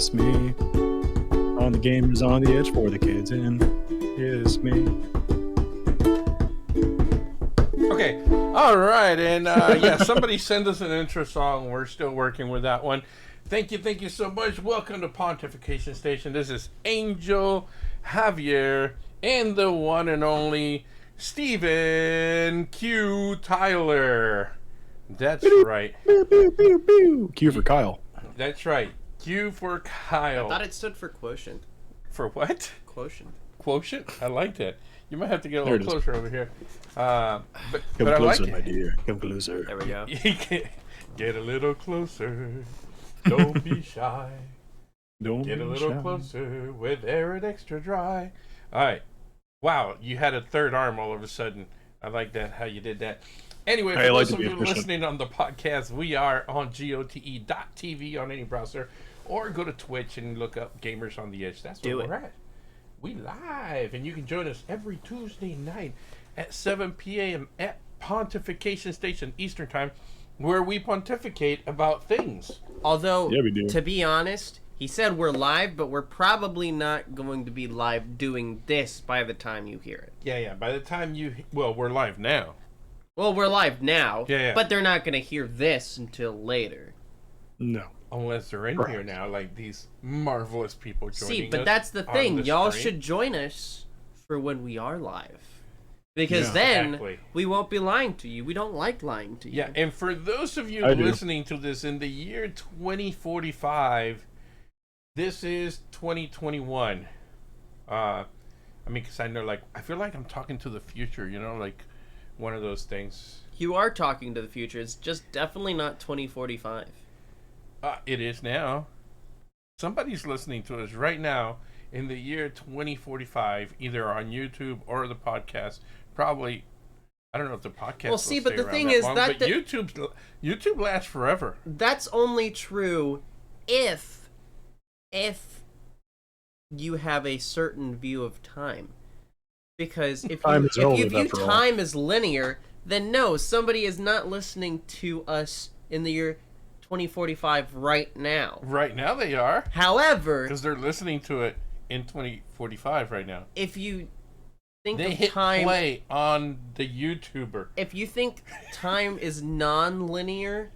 It's me. On the gamers on the edge for the kids, and it's me. Okay, all right, and yeah, somebody send us an intro song. We're still working with that one. Thank you so much. Welcome to Pontification Station. This is Angel, Javier, and the one and only Stephen Q. Tyler. That's right. Q for Kyle. That's right. Q for Kyle. I thought it stood for quotient. For what? Quotient. Quotient? I like that. You might have to get a There little it is. closer over here. But Come I closer, like my it. dear. Come closer. There we go. Get a little closer. Don't be shy. Don't Get a be little shy. closer with air and extra dry. All right. Wow, you had a third arm all of a sudden. I like that, how you did that. Anyway, for I like those to of be you efficient. listening on the podcast, we are on gote.tv on any browser, or go to Twitch and look up Gamers on the Edge. That's where Do it. we're at. We live, and you can join us every Tuesday night at 7 p.m. at Pontification Station Eastern Time, where we pontificate about things. Although, Yeah, we do. to be honest, he said we're live, but we're probably not going to be live doing this by the time you hear it. Yeah. By the time we're live now. Well, we're live now, Yeah. but they're not going to hear this until later. No. Unless they're in here now, like these marvelous people joining See, but us that's the on thing. the Y'all stream. should join us for when we are live. Because Yeah. then Exactly. we won't be lying to you. We don't like lying to you. Yeah, and for those of you I do. listening to this in the year 2045, this is 2021. I mean, because I know, like, I feel like I'm talking to the future, you know, like one of those things. You are talking to the future. It's just definitely not 2045. It is now. Somebody's listening to us right now in the year 2045, either on YouTube or the podcast. Probably, I don't know if the podcast. Well, see, will but stay the around thing that is long, that but YouTube lasts forever. That's only true if you have a certain view of time. Because if Time you, is if you relative, view after all. time as linear, then no, somebody is not listening to us in the year 2045 right now. Right now, they are. However, Because they're listening to it in 2045 right now. if you think They of hit time, play on the YouTuber. if you think time is non-linear,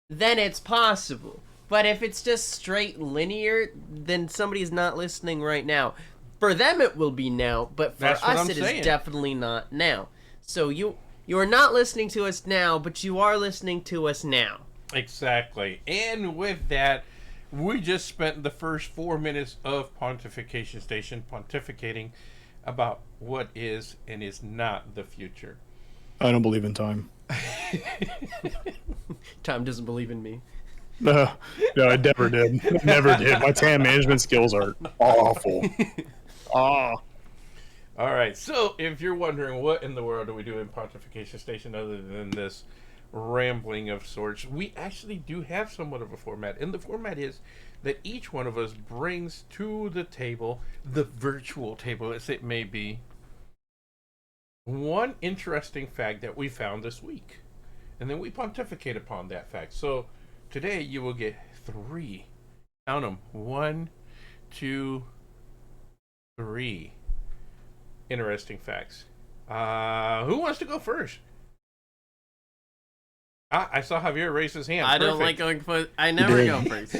then it's possible. But if it's just straight linear, then somebody's not listening right now. For them, it will be now, but for That's what us, I'm it is saying. definitely not now. So you are not listening to us now, but you are listening to us now. Exactly. And with that, we just spent the first 4 minutes of Pontification Station pontificating about what is and is not the future. I don't believe in time. Time doesn't believe in me. No, I never did. Never did. My time management skills are awful. Ah. All right. So if you're wondering what in the world do we do in Pontification Station other than this rambling of sorts, we actually do have somewhat of a format. And the format is that each one of us brings to the table, the virtual table as it may be, one interesting fact that we found this week. And then we pontificate upon that fact. So today you will get 3. Count them. 1, 2, 3 interesting facts. Who wants to go first? I saw Javier raise his hand. I don't Perfect. like going first. I never did. go first.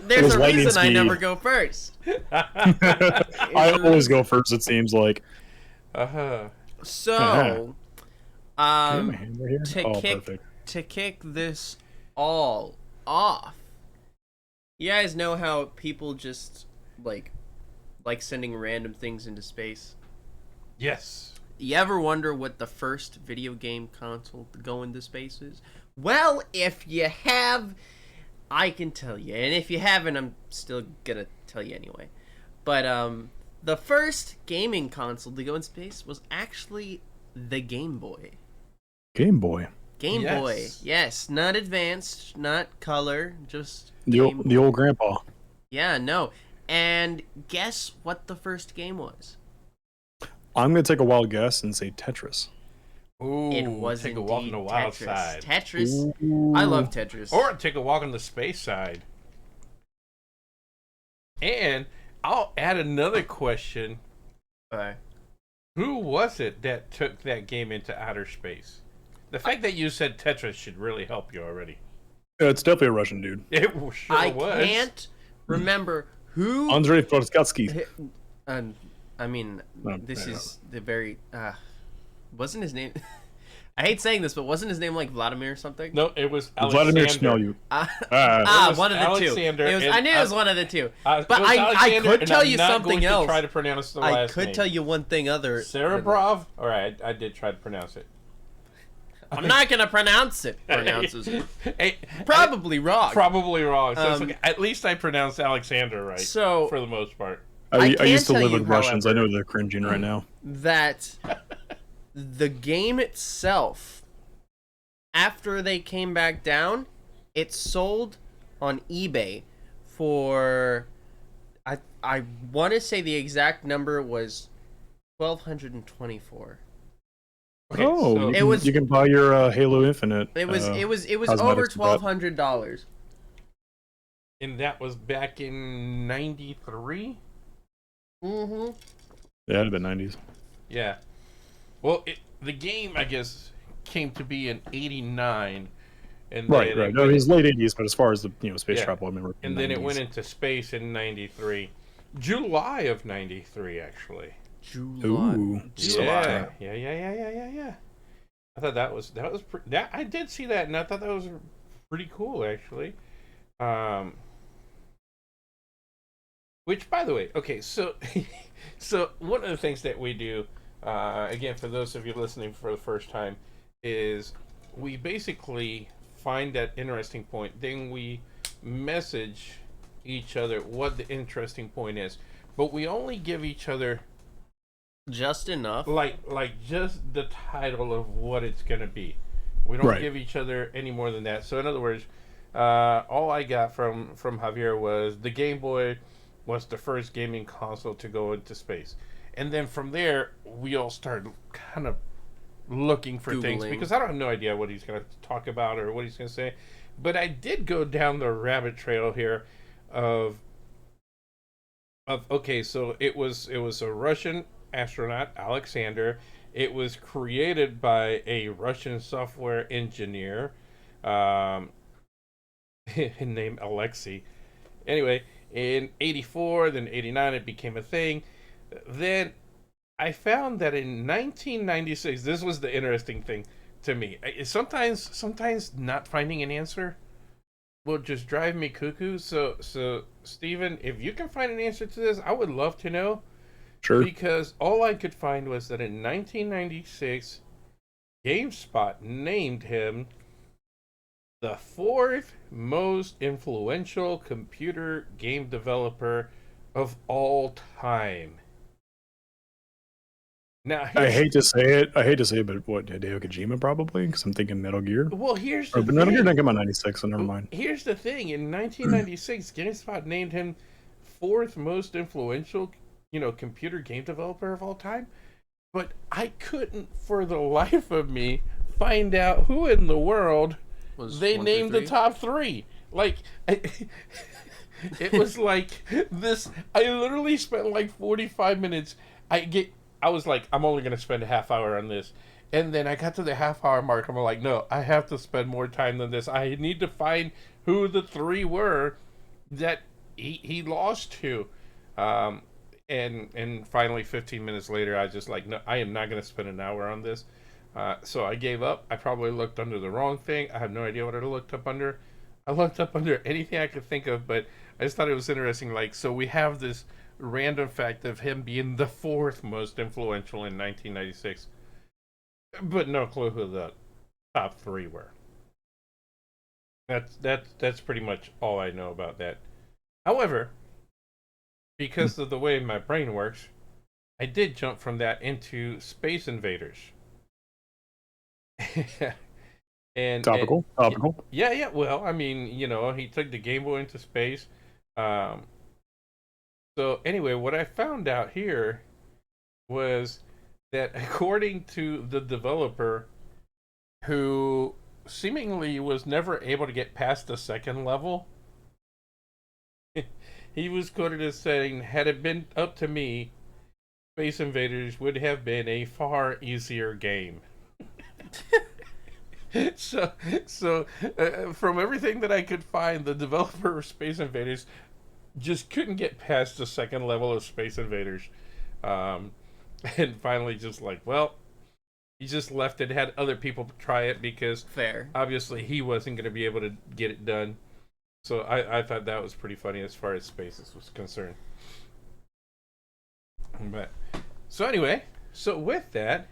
There's was a lightning reason I speed. never go first. I always go first, it seems like. Uh-huh. So, Okay, my hand right here. to Oh, kick perfect. to kick this all off, you guys know how people just like sending random things into space? Yes. You ever wonder what the first video game console to go into space is? Well, if you have, I can tell you. And if you haven't, I'm still gonna tell you anyway. But the first gaming console to go in space was actually the Game Boy. Game Boy. Game Yes. Boy. Yes, not advanced, not color, just The Game old, the old grandpa. Yeah, no. And guess what the first game was? I'm going to take a wild guess and say Tetris. Ooh, It was take a indeed walk on the wild Tetris. side. Tetris. Ooh. I love Tetris. Or take a walk on the space side. And I'll add another question. Okay. Who was it that took that game into outer space? The fact that you said Tetris should really help you already. Yeah, it's definitely a Russian dude. It sure I was. can't remember who. Andrei Podskatsky. I mean, No, this yeah. is the very. Wasn't his name? I hate saying this, but wasn't his name like Vladimir or something? No, it was Alexander. Vladimir Smelyuk. was One of the Alexander, two. It was, and I knew it was one of the two. But I could tell you something else. Try to pronounce the I last could name. tell you one thing other. Cerebrov? All right, I did try to pronounce it. I'm not gonna pronounce it. Pronounces it. Hey, Probably wrong. Probably wrong. So it's okay. At least I pronounced Alexander right. So for the most part. I can used to tell live you, with Russians. I however, know they're cringing right now. that the game itself, after they came back down, it sold on eBay for I want to say the exact number was $1,224. Okay, Oh, so you can buy your Halo Infinite. It was cosmetics over with that. $1,200. and that was back in '93. Mm-hmm. Yeah, it'd have been 90s. Yeah. Well, the game, I guess, came to be in '89, and Right. then No, it was late 80s, but as far as the space Yeah. travel, I remember. and then it went into space in '93, July of '93, actually. Ooh. July. Yeah. I thought that was that I did see that, and I thought that was pretty cool, actually. Which, by the way, okay, so so one of the things that we do, again, for those of you listening for the first time, is we basically find that interesting point, then we message each other what the interesting point is, but we only give each other Just enough. like just the title of what it's gonna be. We don't Right. give each other any more than that. So in other words, all I got from Javier was the Game Boy was the first gaming console to go into space, and then from there we all started kind of looking for things Googling. because I don't have no idea what he's gonna talk about or what he's gonna say, but I did go down the rabbit trail here of okay, so it was a Russian astronaut, Alexander. It was created by a Russian software engineer named Alexei. Anyway, in '84, then '89, it became a thing. Then I found that in 1996, this was the interesting thing to me. Sometimes not finding an answer will just drive me cuckoo. So Steven, if you can find an answer to this, I would love to know. Sure. Because all I could find was that in 1996, GameSpot named him the fourth most influential computer game developer of all time. Now, I hate to say it, but what, Hideo Kojima probably? Because I'm thinking Metal Gear. well, here's Or, the but Metal Gear thing. didn't come out 96, so never mind. Here's the thing. In 1996, GameSpot named him fourth most influential, computer game developer of all time. But I couldn't, for the life of me, find out who in the world they named the top three. Like, it was like this. I literally spent like 45 minutes. I was like, I'm only gonna spend a half hour on this. And then I got to the half hour mark. I'm like, no, I have to spend more time than this. I need to find who the three were that he lost to. And finally, 15 minutes later, I just like, no, I am not going to spend an hour on this. So I gave up. I probably looked under the wrong thing. I have no idea what I looked up under. I looked up under anything I could think of, but I just thought it was interesting. Like, so we have this random fact of him being the fourth most influential in 1996, but no clue who the top three were. That's pretty much all I know about that. However, because of the way my brain works, I did jump from that into Space Invaders. Topical. Yeah. Well, I mean, he took the Game Boy into space. So anyway, what I found out here was that according to the developer, who seemingly was never able to get past the second level, he was quoted as saying, "Had it been up to me, Space Invaders would have been a far easier game." so, from everything that I could find, the developer of Space Invaders just couldn't get past the second level of Space Invaders, and finally just like, well, he just left it. Had other people try it because Fair. obviously he wasn't going to be able to get it done. So I thought that was pretty funny as far as Spaces was concerned. But so anyway, so with that,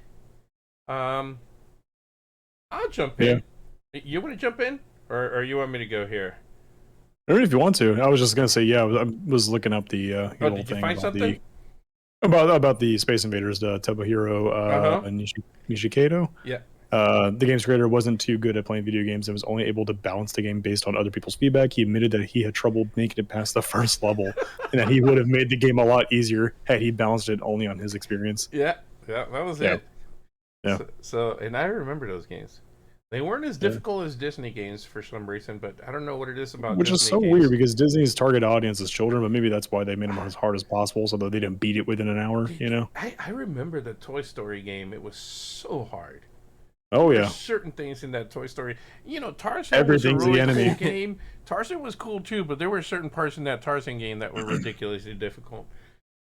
I'll jump in. You want to jump in, or you want me to go here? I mean, if you want to. I was just gonna say, yeah. I was looking up the Oh, little did you thing find about something? about the Space Invaders, the Tomohiro Nishikato. Yeah. The game's creator wasn't too good at playing video games and was only able to balance the game based on other people's feedback. He admitted that he had trouble making it past the first level, and that he would have made the game a lot easier had he balanced it only on his experience. Yeah, that was Yeah. it. Yeah. So, and I remember those games. They weren't as difficult as Disney games for some reason, but I don't know what it is about Which Disney is so games. weird because Disney's target audience is children, but maybe that's why they made them as hard as possible so that they didn't beat it within an hour, you know? I remember the Toy Story game. It was so hard. Oh, yeah. There's certain things in that Toy Story. You know, Tarzan Everything's was a really the enemy. cool game. Tarzan was cool too, but there were certain parts in that Tarzan game that were ridiculously difficult.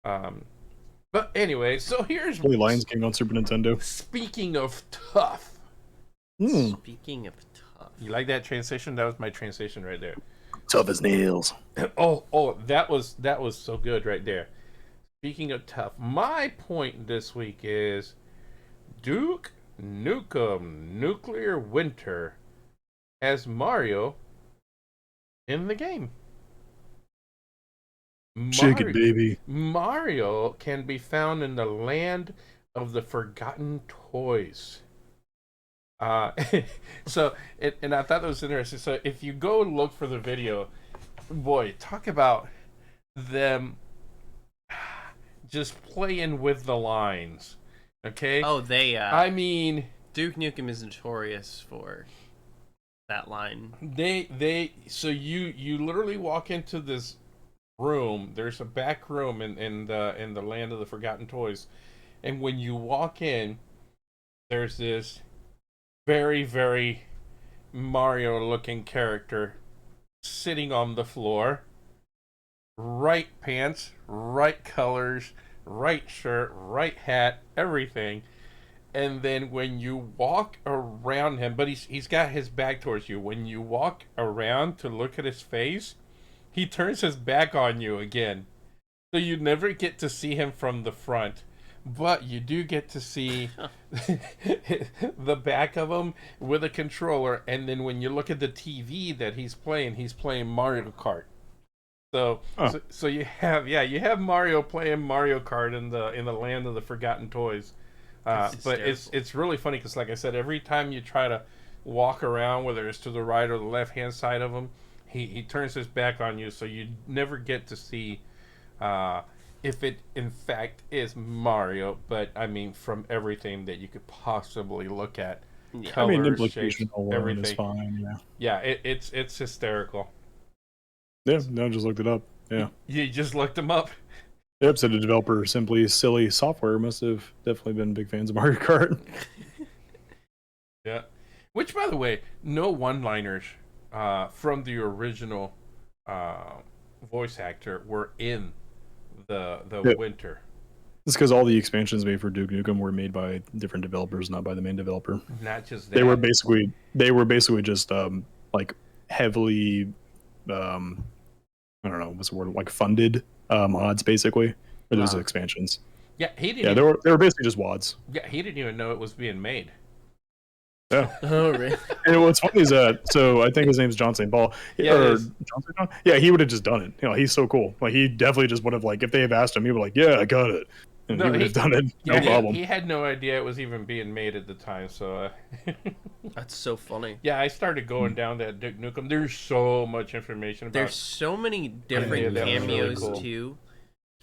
But anyway, so here's Play Lions King on Super Nintendo. Speaking of tough. Speaking of tough. You like that transition? That was my transition right there. Tough as nails. Oh, that was so good right there. Speaking of tough, my point this week is Duke Nukem Nuclear Winter as in the game. Shake it, baby. Mario can be found in the land of the forgotten toys. So, and I thought that was interesting. So, if you go look for the video, boy, talk about them just playing with the lines. Okay. Oh, they. I mean, Duke Nukem is notorious for that line. So you literally walk into this room. There's a back room in the land of the forgotten toys, and when you walk in, there's this very, very Mario looking character sitting on the floor. Right pants, right colors, right shirt, right hat, everything. And then when you walk around him, but he's got his back towards you. When you walk around to look at his face, he turns his back on you again. So you never get to see him from the front. But you do get to see the back of him with a controller, and then when you look at the TV that he's playing Mario Kart. So you have Mario playing Mario Kart in the land of the forgotten toys. But it's really funny because, like I said, every time you try to walk around, whether it's to the right or the left hand side of him, he turns his back on you, so you never get to see if it in fact is Mario. But I mean, from everything that you could possibly look at, colors, implication shapes, alone everything. is fine. Yeah, it's hysterical. Yeah, no, just looked it up. Yeah. You just looked them up. Yep, so the developer Simply Silly Software must have definitely been big fans of Mario Kart. Yeah. Which, by the way, no one-liners from the original voice actor were in the winter. It's because all the expansions made for Duke Nukem were made by different developers, not by the main developer. Not just that. They were basically just like heavily I don't know what's the word, like funded mods basically for those expansions. Yeah, he didn't. Yeah, they were basically just WADs. Yeah, he didn't even know it was being made. Yeah. Oh, really? And what's funny is so I think his name's John St. Paul. Yeah, or John St. Paul? Yeah, he would have just done it. You know, he's so cool. Like he definitely just would have, like, if they have asked him, he would like, yeah, I got it. And he would have done it. No problem. He had no idea it was even being made at the time. So That's so funny. yeah, I started going down that Duke Nukem. There's so much information about. There's so many different that was really cameos cool. too.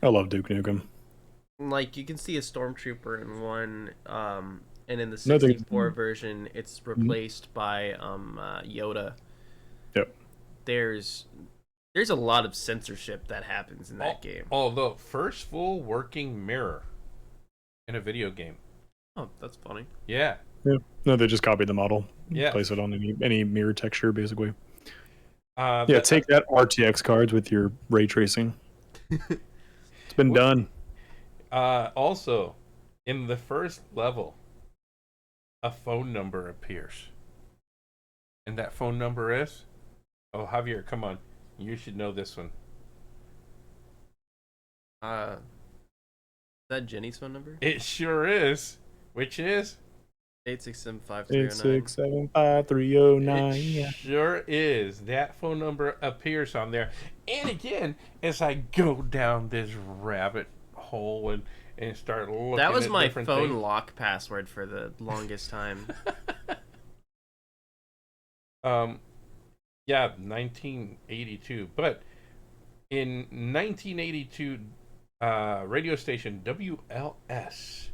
I love Duke Nukem. Like you can see a stormtrooper in one, and in the No, 64 version, it's replaced by Yoda. Yep. There's There's a lot of censorship that happens in that game. Although, first full working mirror in a video game. Oh, that's funny. Yeah. Yeah. No, they just copied the model. Yeah. Place it on any mirror texture, basically. Yeah, take that RTX cards with your ray tracing. It's been done. Also, in the first level, a phone number appears. And that phone number is? Oh, Javier, come on. You should know this one. Is that Jenny's phone number? It sure is. Which is? 8675309. 8675309. It Yeah. sure is. That phone number appears on there. And again, as I go down this rabbit hole and start looking That was at my different phone things. lock password for the longest time. Yeah, 1982. But in 1982, radio station WLS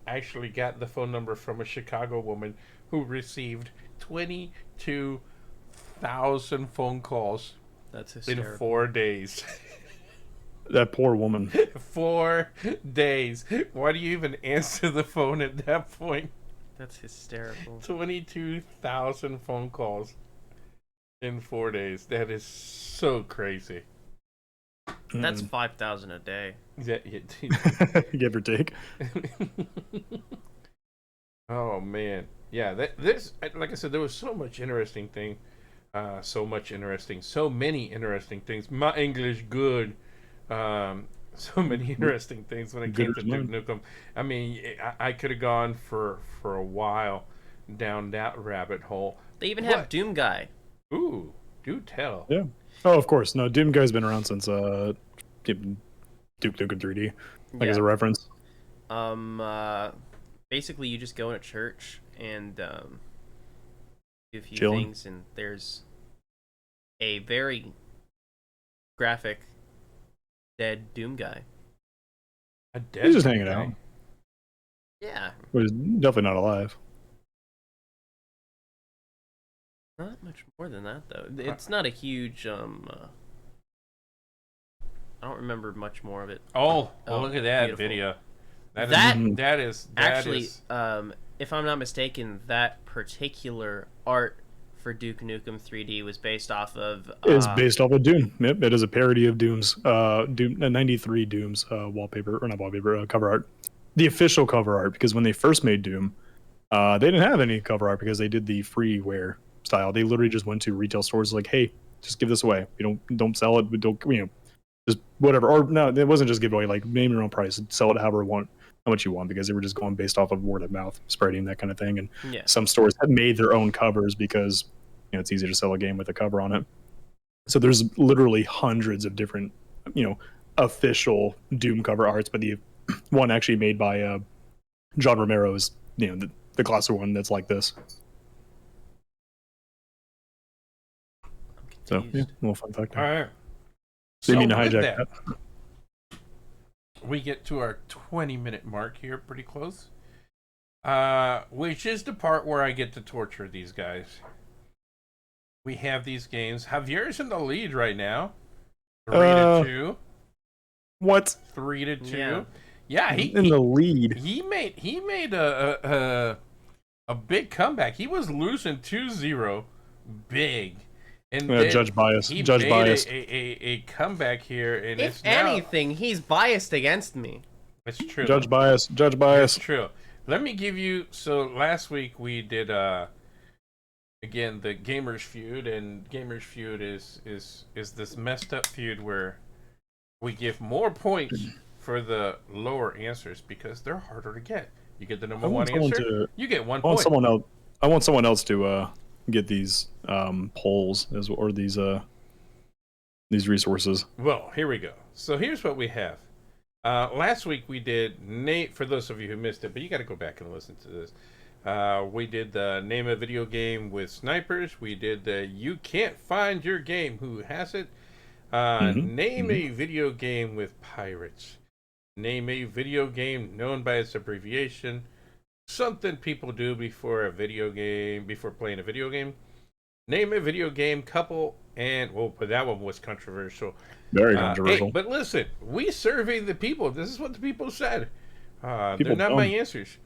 actually got the phone number from a Chicago woman who received 22,000 phone calls That's hysterical. in 4 days. That poor woman. 4 days. Why do you even answer the phone at that point? That's hysterical. 22,000 phone calls in 4 days. That is so crazy. That's 5,000 a day. Give or take. Oh man, yeah. This, like I said, there was so much interesting thing, so many interesting things. My English good, so many interesting things when it came to Duke Nukem. I mean, I could have gone for a while down that rabbit hole. They even have Doom Guy. Ooh, do tell. Yeah. Oh, of course. No, Doom Guy's been around since Duke Nukem 3D, like as a reference. Basically, you just go in a church and do a few Chilling. things, and there's a very graphic dead Doom Guy. A dead He's just Doom hanging guy. out. Yeah, But he's definitely not alive. not much more than that though. It's not a huge. I don't remember much more of it. Oh, look at that beautiful. video. That is Actually, if I'm not mistaken, that particular art for Duke Nukem 3D was based off of. It's based off of Doom. Yep, it is a parody of Doom's Doom 93 Doom's wallpaper, or not wallpaper, cover art. The official cover art, because when they first made Doom, they didn't have any cover art because they did the freeware style. They literally just went to retail stores like, hey, just give this away. You don't sell it, but don't just whatever. Or no, it wasn't just give away. Like name your own price, sell it however how much you want, because they were just going based off of word of mouth, spreading that kind of thing. And some stores have made their own covers because it's easy to sell a game with a cover on it. So there's literally hundreds of different official Doom cover arts, but the one actually made by John Romero is the classic one that's like this. So yeah, a little fun fact there. all right. Didn't mean to with hijack that. We get to our 20-minute mark here, pretty close. Which is the part where I get to torture these guys. We have these games. Javier's in the lead right now. 3-2. What? 3-2. Yeah, he in the lead. He made a big comeback. He was losing 2-0 big. And Judge bias. He Judge made bias. a comeback here, and If anything, he's biased against me. It's true. Judge bias. Judge bias. It's true. Let me give you. So last week we did again the Gamers Feud, and Gamers Feud is this messed up feud where we give more points for the lower answers because they're harder to get. You get the number one answer, you get 1 point. I want someone else to get these polls or these resources. Well, here we go. So here's what we have. Last week we did for those of you who missed it, but you got to go back and listen to this. We did the name a video game with snipers. We did the you can't find your game, who has it? Name a video game with pirates. Name a video game known by its abbreviation. Something people do before playing a video game. Name a video game couple and but that one was controversial. Very Hey, controversial. but listen, we surveyed the people. This is what the people said. They're People not my dumb. answers.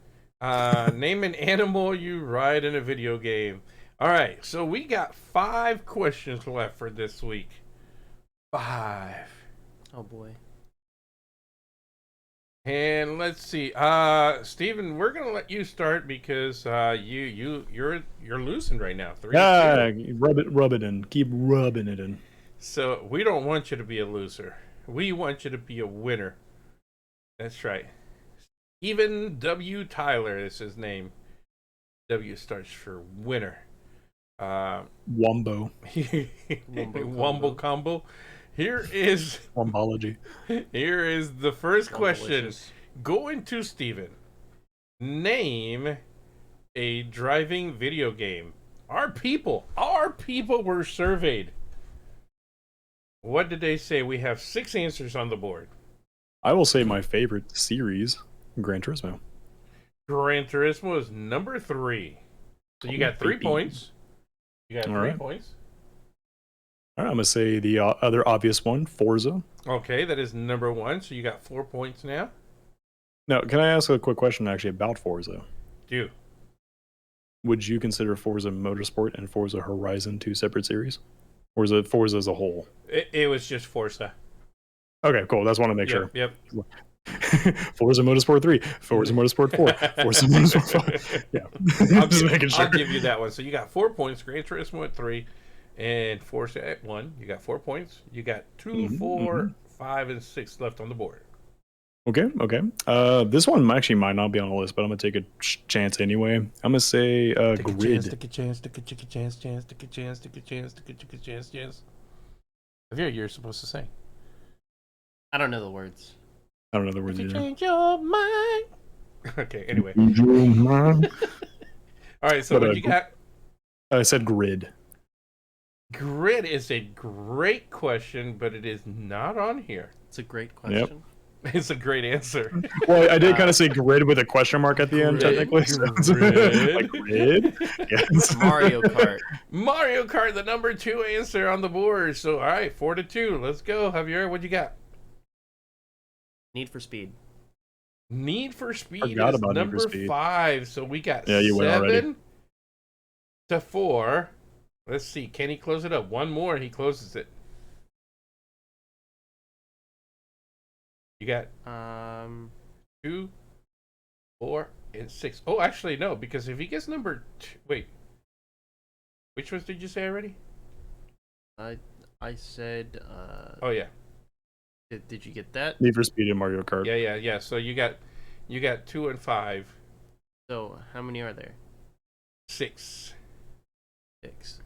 Name an animal you ride in a video game. All right, so we got 5 questions left for this week. 5. Oh boy. And let's see, Steven, we're gonna let you start because you're losing right now. 3 Yeah, to 2. rub it in. Keep rubbing it in. So we don't want you to be a loser. We want you to be a winner. That's right. Even W. Tyler is his name. W starts for winner. Wombo. Wombo combo. Here is Wombology. the first question. Delicious. Going to Steven. Name a driving video game. Our people were surveyed. What did they say? We have 6 answers on the board. I will say my favorite series, Gran Turismo. Gran Turismo is number 3. So you got 3 baby. points. You got All 3 right. points. All right, I'm gonna say the other obvious one, Forza. Okay, that is number 1. So you got 4 points now. Now, can I ask a quick question actually about Forza? Do. Would you consider Forza Motorsport and Forza Horizon 2 separate series? Or is it Forza as a whole? It was just Forza. Okay, cool. That's want to make sure. Yep. Forza Motorsport 3, Forza Motorsport 4, Forza Motorsport 5. Yeah. Just making sure. I'll give you that one. So you got 4 points. Gran Turismo at 3, and Forza at 1. You got 4 points. You got 2, 4, 5, and 6 left on the board. Okay. This one actually might not be on the list, but I'm gonna take a chance anyway. I'm gonna say Grid. Take a chance. Javier, you're supposed to sing. I don't know the words. I don't know the words either. Change your mind. Okay. Anyway. All All right. So what you got? I said Grid. Grid is a great question, but it is not on here. It's a great question. It's a great answer. Well, I did kind of say Grid with a question mark at the end, Grid. technically. So Grid. like Grid? Yes. Mario Kart. Mario Kart, the number 2 answer on the board. So, all right, 4 to 2. Let's go, Javier. What you got? Need for Speed. Need for Speed Forgot is about Need for number Speed. 5. So we got Yeah, you went 7 already. to 4. Let's see. Can he close it up? One more, he closes it. You got 2, 4, and 6. Oh, actually, no, because if he gets number 2, wait. Which ones did you say already? I said. Oh yeah, Did you get that? Need for Speed and Mario Kart. yeah. So you got 2 and 5, So how many are there? 6. 6.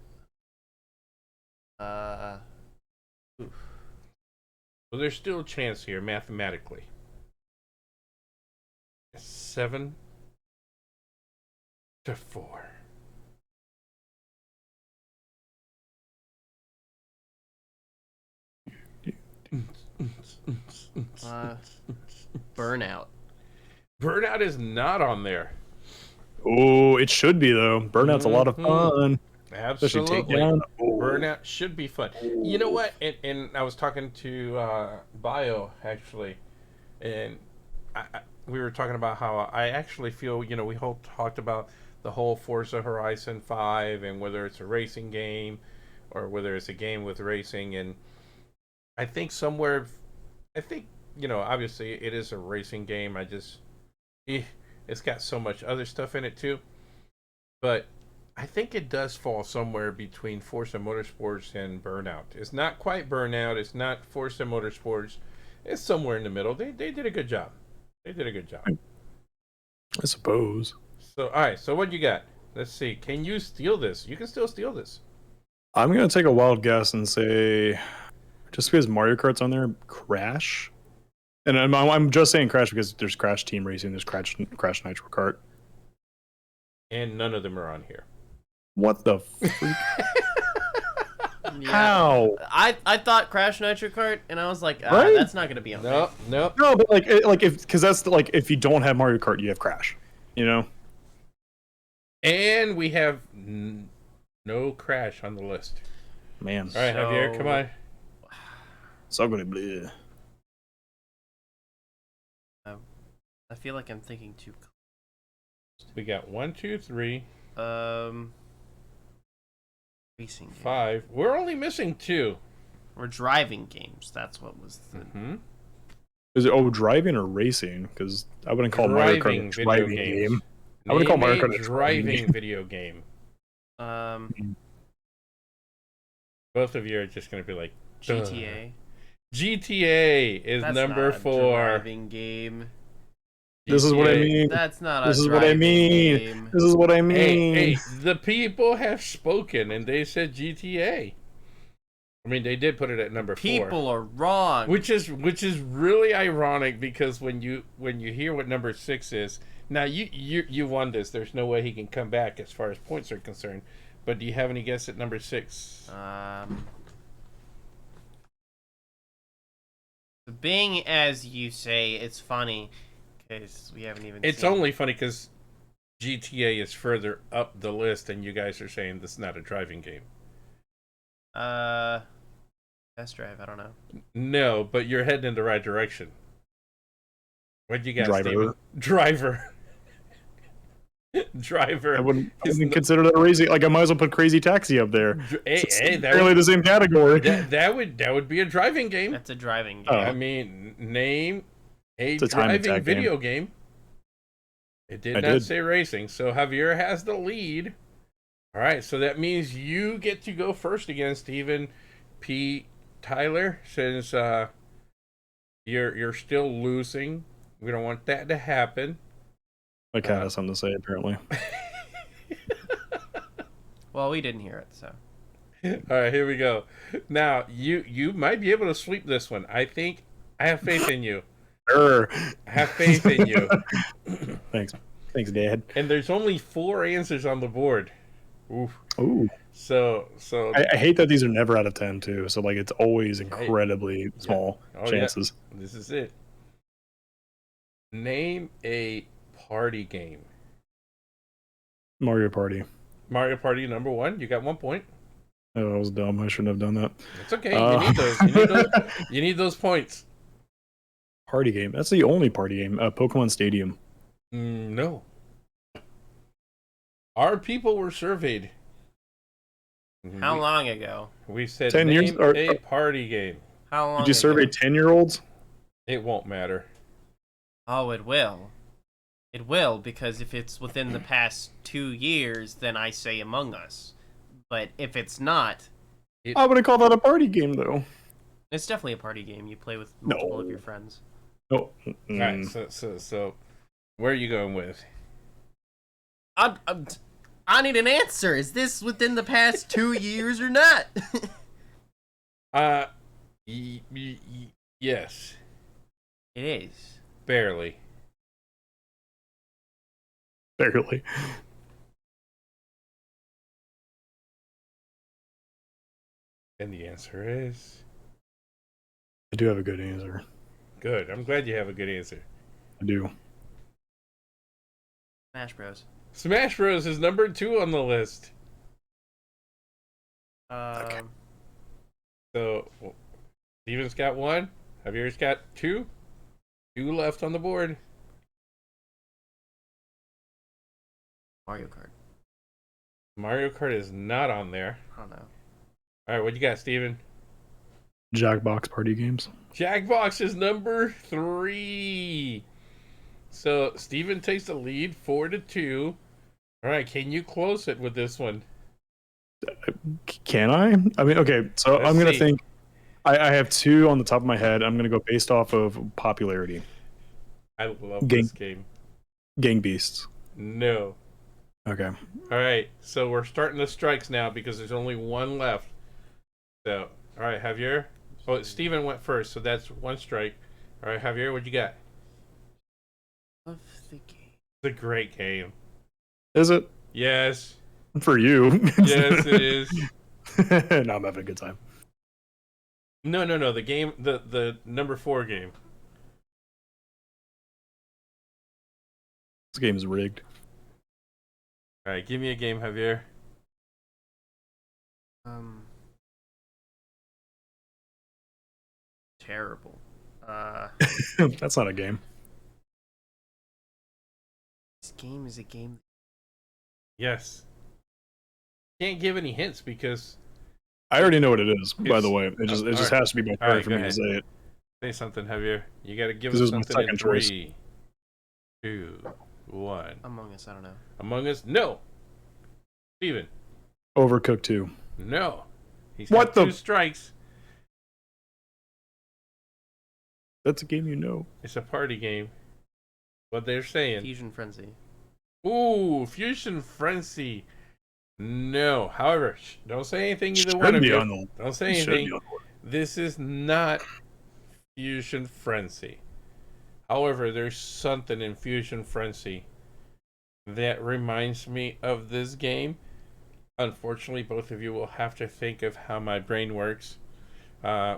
Oof. Well, there's still a chance here mathematically. 7 to 4. Burnout. Burnout is not on there. Oh, it should be though. Burnout's a lot of fun. Especially Absolutely. Takedown. Oh. Burnout should be fun. You know what? And I was talking to Bio actually, and we were talking about how I actually feel, we talked about the whole Forza Horizon 5 and whether it's a racing game or whether it's a game with racing. And I think obviously it is a racing game. It's got so much other stuff in it too. But I think it does fall somewhere between Forza Motorsports and Burnout. It's not quite Burnout. It's not Forza Motorsports. It's somewhere in the middle. They did a good job. I suppose. So, all right. So what you got? Let's see. Can you steal this? You can still steal this. I'm gonna take a wild guess and say, just because Mario Kart's on there, Crash. And I'm just saying Crash because there's Crash Team Racing, there's Crash Nitro Kart. And none of them are on here. What the freak? Yeah. How? I thought Crash Nitro Kart, and I was like, Right? that's not gonna be on there. Nope. No, but because that's if you don't have Mario Kart, you have Crash. You know. And we have No Crash on the list. Man. All right, Javier, come on. So gonna be. I feel like I'm thinking too. We got 1, 2, 3, Racing game. 5. We're only missing 2. Or driving games. That's what was the. Is it driving or racing? Because I wouldn't call Mario Kart a driving game. I wouldn't call Mario Kart a driving video game. Both of you are just gonna be like GTA. GTA is That's number not a 4. driving game. This is what I mean. That's not a This is what I mean. game. This is what I mean. Hey, the people have spoken and they said GTA. I mean, they did put it at number 4. People are wrong. Which is really ironic because when you hear what number 6 is, now you won this. There's no way he can come back as far as points are concerned. But do you have any guess at number 6? Being as you say, it's funny because we haven't even. It's seen only funny because GTA is further up the list, and you guys are saying this is not a driving game. Test drive. I don't know. No, but you're heading in the right direction. What'd you guys, Driver. Driver. Driver. I wouldn't consider that a racing. Like I might as well put Crazy Taxi up there. Hey, that really the same category. That would be a driving game. That's a driving game. Oh. I mean, name a It's a time driving attack video game. It did not say racing, so Javier has the lead. All right, so that means you get to go first again, Stephen P. Tyler, since you're still losing. We don't want that to happen. I kind of have something to say, apparently. Well, we didn't hear it, so. All right, here we go. Now, you might be able to sweep this one. I have faith in you. Sure. I have faith in you. Thanks, Dad. And there's only 4 answers on the board. Oof. Ooh. So I hate that these are never out of 10 too. So like it's always incredibly small chances. Yeah. This is it. Name a party game. Mario Party. Mario Party number 1. You got 1 point. Oh, I was dumb. I shouldn't have done that. It's okay. You need those. You need those points. Party game. That's the only party game. Pokemon Stadium. No. Our people were surveyed. How long ago? We said 10 years or a party game. How long? Did you survey 10-year-olds? It won't matter. Oh, it will. It will, because if it's within the past 2 years, then I say Among Us. But if it's not, I wouldn't call that a party game though. it's definitely a party game. You play with multiple of your friends. No. All right. So, where are you going with? I need an answer. Is this within the past 2 years or not? Yes. It is. Barely. Barely. And the answer is I do have a good answer. good. I'm glad you have a good answer. I do. Smash Bros. Smash Bros is number 2 on the list. Okay. So, Steven's got 1. Javier's got 2. 2 left on the board. Mario Kart. Mario Kart is not on there. I don't know. All right, what you got, Steven? Jackbox party games. Jackbox is number 3. So Steven takes the lead 4-2. All right, can you close it with this one? Can I? I mean, okay, so Let's I'm going to see. think. I have 2 on the top of my head. I'm going to go based off of popularity. I love this game. Gang Beasts. No. Okay. All right, so we're starting the strikes now because there's only 1 left. So, all right, Javier. Oh, Steven went first, so that's 1 strike. All right, Javier, what you got? Love the game. It's a great game. Is it? Yes. For you. Yes, it is. No, I'm having a good time. No. The game, the number 4 game. This game is rigged. All right, give me a game, Javier. Terrible. That's not a game. This game is a game. Yes. Can't give any hints because I already know what it is. By the way, it just all right. has to be my turn right, for go me ahead. to say it. say something, Javier. You got to give This us is my something in second choice. 3, 2, 1. Among Us, I don't know. Among Us? No. Steven? Overcooked 2. No. He's What got the- 2 strikes. That's a game you know. It's a party game. What they're saying. Fusion Frenzy. Ooh, Fusion Frenzy. No. However, don't say anything either Should one of be you. on the- Don't say should be anything. on the list. This is not Fusion Frenzy. However, there's something in Fusion Frenzy that reminds me of this game. Unfortunately, both of you will have to think of how my brain works,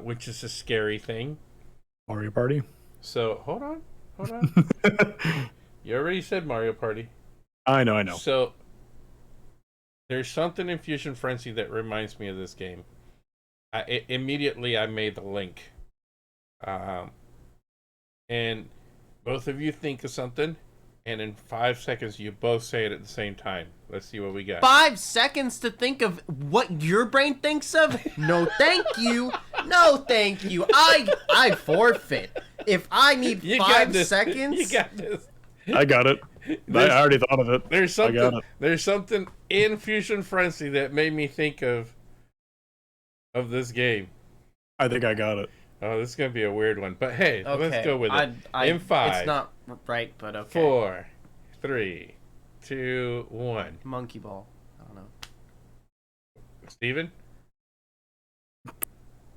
which is a scary thing. Mario Party. So, hold on. You already said Mario Party. I know. So, there's something in Fusion Frenzy that reminds me of this game. Immediately, I made the link. And both of you think of something, and in 5 seconds, you both say it at the same time. Let's see what we got. 5 seconds to think of what your brain thinks of? No, thank you. No, thank you. I forfeit. If I need You got 5 this. seconds, You got this. I got it. I already thought of it. There's I got something. it. There's something in Fusion Frenzy that made me think of this game. I think I got it. Oh, this is gonna be a weird one, but hey, okay. let's go with it. In 5, It's not right, but okay. 4, 3, 2, 1. Monkey Ball. I don't know. Steven?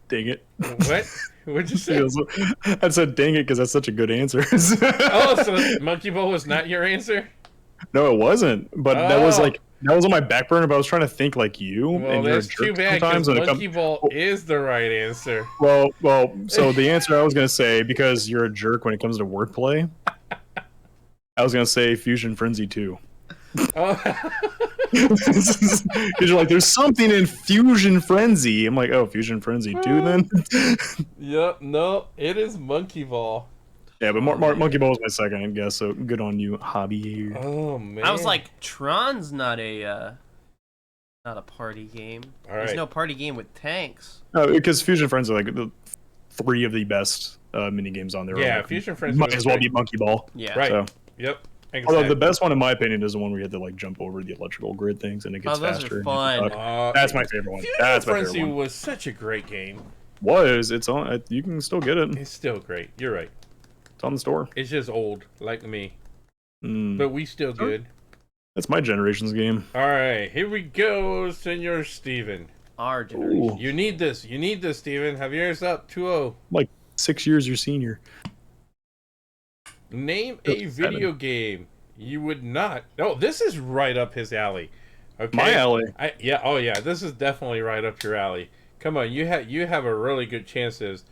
Dang it. What? What'd you say? I said dang it because that's such a good answer. Oh, so Monkey Ball was not your answer? No, it wasn't. But that was Oh. that was on my back burner. But I was trying to think like you. Well, and you're a that's too jerk bad because sometimes when it Monkey Ball is the right answer. Well. So the answer I was gonna say, because you're a jerk when it comes to wordplay, I was gonna say Fusion Frenzy 2. Oh. Because you're like, there's something in Fusion Frenzy. I'm like, oh, Fusion Frenzy 2 then? Yep, no, it is Monkey Ball. Yeah, but Monkey Ball was my second, I guess, so good on you, Javier. Oh, man. I was like, Tron's not a party game. All There's right. no party game with tanks. No, because Fusion Frenzy are like the 3 of the best mini games on there. Yeah, Like, Fusion Frenzy might was as well great. be Monkey Ball. Yeah. Right. So. Yep. Although Exactly. the best one, in my opinion, is the one where you have to like jump over the electrical grid things and it gets Oh, those faster. are fun. That's my favorite one. Fusion That's my Frenzy favorite one. was such a great game. It's on. You can still get it. It's still great. You're right. It's on the store. It's just old, like me. Mm, But we still good. that's my generation's game. All right, here we go, Senor Steven. Our generation. Ooh, You need this. You need this, Steven. Javier's up 2-0. like 6 years your senior. Name a That's video game you would not. Oh, this is right up his alley. Okay. My alley. Yeah. Oh, yeah. This is definitely right up your alley. Come on, you have a really good chances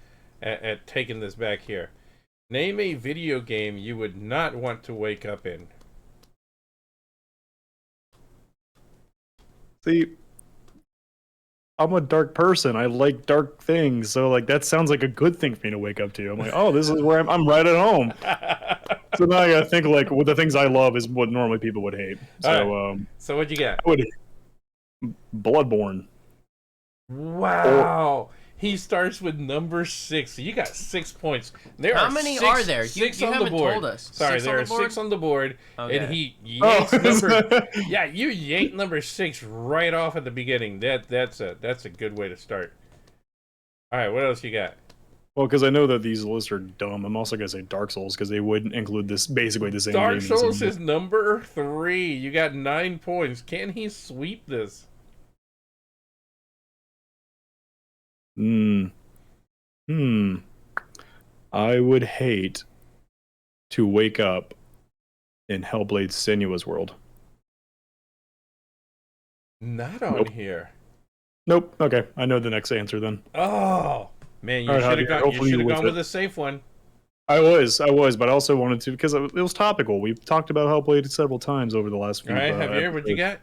at taking this back here. Name a video game you would not want to wake up in. See, I'm a dark person. I like dark things, so like that sounds like a good thing for me to wake up to. I'm like, oh, this is where I'm right at home. So now I gotta think like what the things I love is what normally people would hate. So So what you got? I would Bloodborne. Wow. He starts with number 6. So you got 6 points. There How are many six, are there? Six You on the haven't board. told us. Sorry, 6 there on are the board? 6 on the board, Okay. and he yanks Oh. number. Yeah, you yanked number 6 right off at the beginning. That's a good way to start. All right, what else you got? Well, because I know that these lists are dumb. I'm also gonna say Dark Souls because they would include this basically the same. Dark game as Souls in- is number 3. You got 9 points. Can he sweep this? I would hate to wake up in Hellblade Senua's world. Not on Nope. here. Nope. Okay, I know the next answer then. Oh man, you All right, should have Javier, gone. You hopefully should you're have gone with with a safe one. I was, but I also wanted to because it was topical. We've talked about Hellblade several times over the last few. All right, Javier, what you episodes.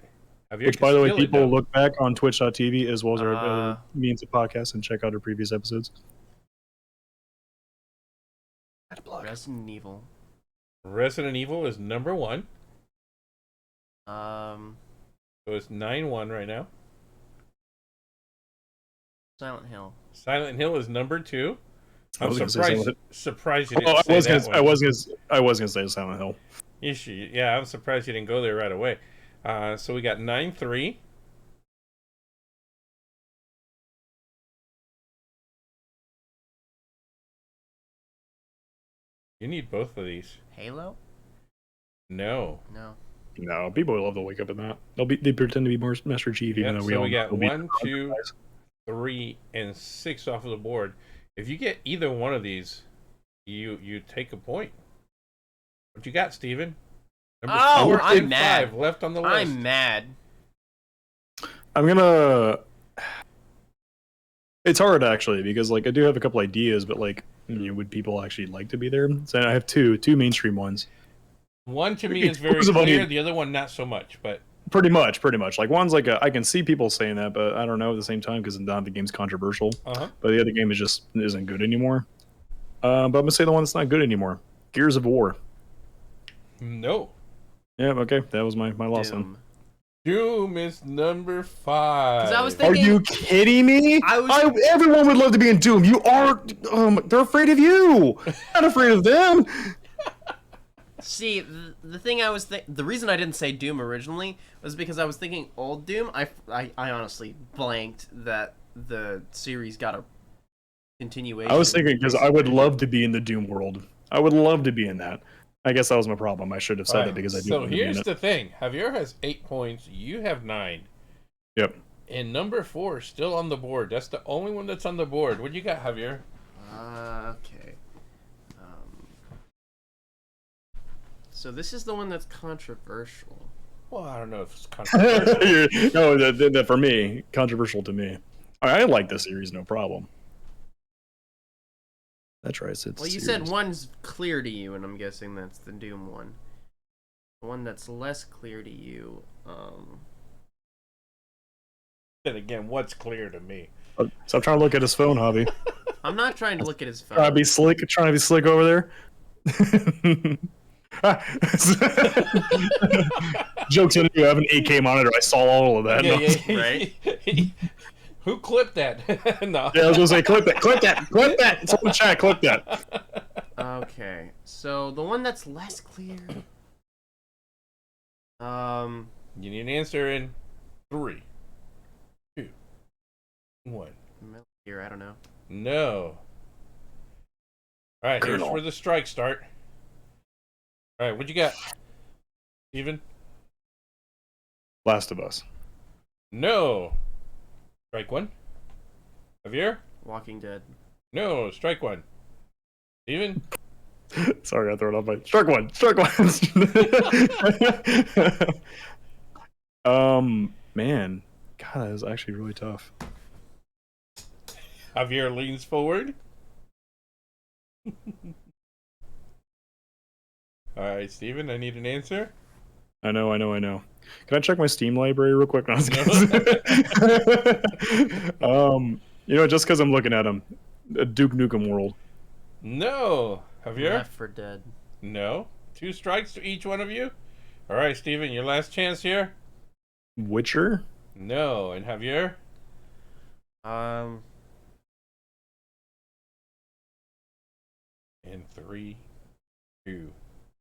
got? Javier Which, by the way, can steal it people now. look back on twitch.tv as well as our Uh, other means of podcasts and check out our previous episodes. Resident Evil. Resident Evil is number 1. Um, So it's 9-1 right now. Silent Hill. Silent Hill is number 2. I I'm was gonna say Silent surprised you Oh, didn't say that one. I was gonna say Silent Hill. Yeah, I'm surprised you didn't go there right away. So we got 9-3. You need both of these. Halo? No. No. No, people love to wake up in that. They pretend to be more Master Chief, even Yep, though we so all we got know they'll be 1, 2, 3, and 6 off of the board. If you get either one of these, you take a point. What you got, Steven? Oh, Number I'm mad. 5 left on the list. I'm mad. I'm gonna. It's hard actually because like I do have a couple ideas, but like, would people actually like to be there? So I have two mainstream ones. One to me is very Who's the clear. money? The other one not so much. But Pretty much. Like one's like I can see people saying that, but I don't know at the same time because not the game's controversial. uh-huh. But the other game isn't good anymore. But I'm gonna say the one that's not good anymore. Gears of War. No. Yeah. Okay. That was my last one. Doom. Doom is number 5. 'Cause I was Are thinking- you kidding me? Everyone would love to be in Doom. You are. They're afraid of you. Not afraid of them. See, the thing I was the reason I didn't say Doom originally was because I was thinking old Doom. I honestly blanked that the series got a continuation. I was thinking because I would love to be in the Doom world. I would love to be in that. I guess that was my problem. I should have said that because I do. So want to be in here's it. the thing. Javier has 8 points. You have 9. Yep. And number 4 is still on the board. That's the only one that's on the board. What you got, Javier? Okay. So this is the one that's controversial. Well, I don't know if it's controversial. No, that for me, controversial to me. I like the series, no problem. That's right. It's Well, you said one's clear to you, and I'm guessing that's the Doom one. The one that's less clear to you, And again, what's clear to me? So I'm trying to look at his phone, Hobby. I'm not trying to look at his phone. Trying to be slick over there. Jokes on you. I have an 8K monitor. I saw all of that. No. Right? Who clipped that? No. Yeah, I was gonna say, clip that. It's on the chat. Clip that. Okay, so the one that's less clear. You need an answer in 3, 2, 1. Metal Gear, I don't know. No. All right, here's Colonel. where the strikes start. All right, what you got, Steven? Last of Us. No. Strike 1. Javier? Walking Dead. No. Strike 1. Steven? Sorry, I threw it off. My struck one. Man, God, that is actually really tough. Javier leans forward. All right, Steven, I need an answer. I know. Can I check my Steam library real quick? No, I was gonna- just because I'm looking at them, Duke Nukem World. No. Javier? Left 4 Dead. No. 2 strikes to each one of you. All right, Steven, your last chance here. Witcher. No. And Javier? In 3, 2,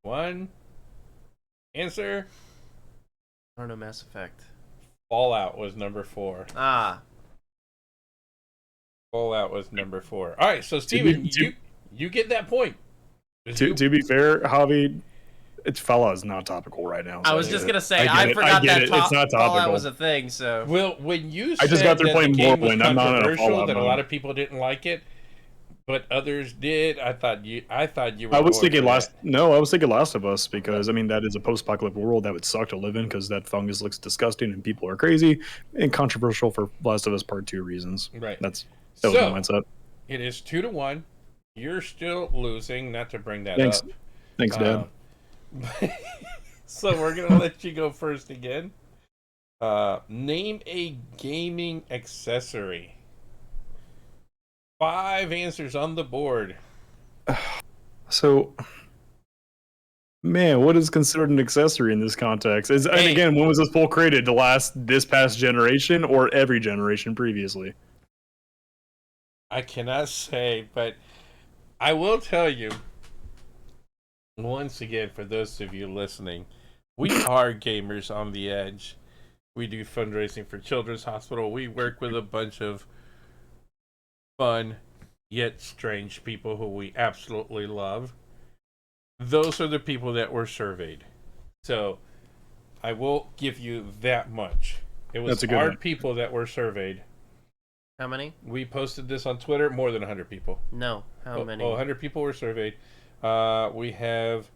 1. Answer. I don't know, Mass Effect. Fallout was number 4. Ah. Fallout was number 4. All right, so Steven, you get that point. To be fair, Javi, Fallout is not topical right now. I was just gonna say, I forgot that It's not Fallout topical. was a thing, so... Well, when you I said just got through that playing the game was Morrowind, I'm not in a controversial, Fallout that a mode. lot of people didn't like it, but others did, I thought you were I was going thinking for that. I was thinking Last of Us because I mean that is a post-apocalyptic world that would suck to live in because that fungus looks disgusting and people are crazy and controversial for Last of Us Part 2 reasons. Right. That was my mindset. It is 2-1. You're still losing, not to bring that Thanks. up. Thanks, Dad. So we're going to let you go first again. Name a gaming accessory. 5 answers on the board. So, man, what is considered an accessory in this context? And again, when was this poll created? This past generation or every generation previously? I cannot say, but I will tell you, once again, for those of you listening, we are gamers on the edge. We do fundraising for Children's Hospital. We work with a bunch of fun yet strange people who we absolutely love. Those are the people that were surveyed. So I will give you that much. It was our people that were surveyed. How many? We posted this on Twitter. More than 100 people. No. How many? 100 people were surveyed. We have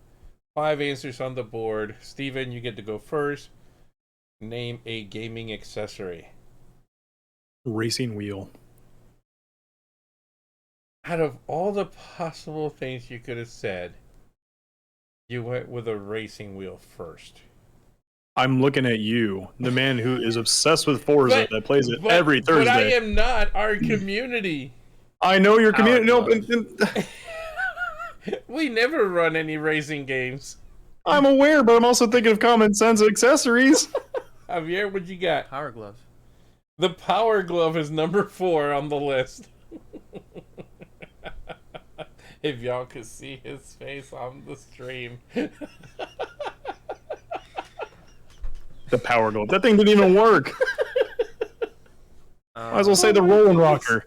5 answers on the board. Steven, you get to go first. Name a gaming accessory. Racing wheel. Out of all the possible things you could have said, you went with a racing wheel first. I'm looking at you, the man who is obsessed with Forza that plays it every Thursday. But I am not our community. I know your community. No, we never run any racing games. I'm aware, but I'm also thinking of common sense accessories. Javier, what you got? Power glove. The power glove is number 4 on the list. If y'all could see his face on the stream. The power glove. That thing didn't even work. Might as well say the rolling rocker.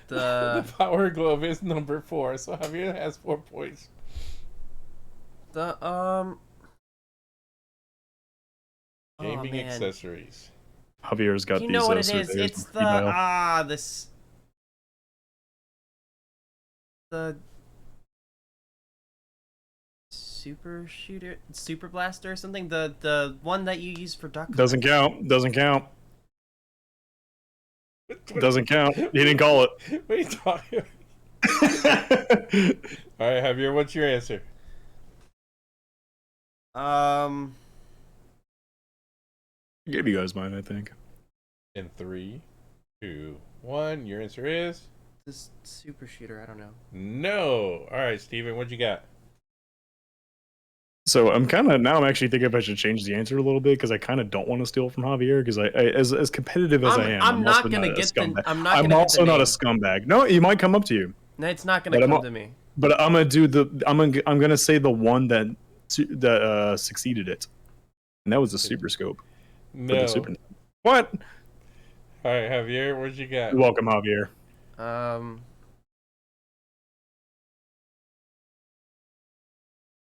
The power glove is number 4, so Javier has 4 points. Gaming accessories. Javier's got these. You know what it is? It's the super shooter, super blaster or something. The one that you use for duck. Doesn't count. Doesn't count. Doesn't count. He didn't call it. What are you talking about? All right, Javier, what's your answer? I gave you guys mine, I think. In 3, 2, 1, your answer is this super shooter. I don't know. No. All right, Steven, what you got? So I'm actually thinking if I should change the answer a little bit because I kind of don't want to steal from Javier because as competitive as I am, I'm not gonna get the. I'm also not a scumbag. No, he might come up to you. No, it's not gonna come to me. But I'm gonna do I'm gonna say the one that succeeded it, and that was the Super Scope. No. What? All right, Javier, what you got? You're welcome, Javier.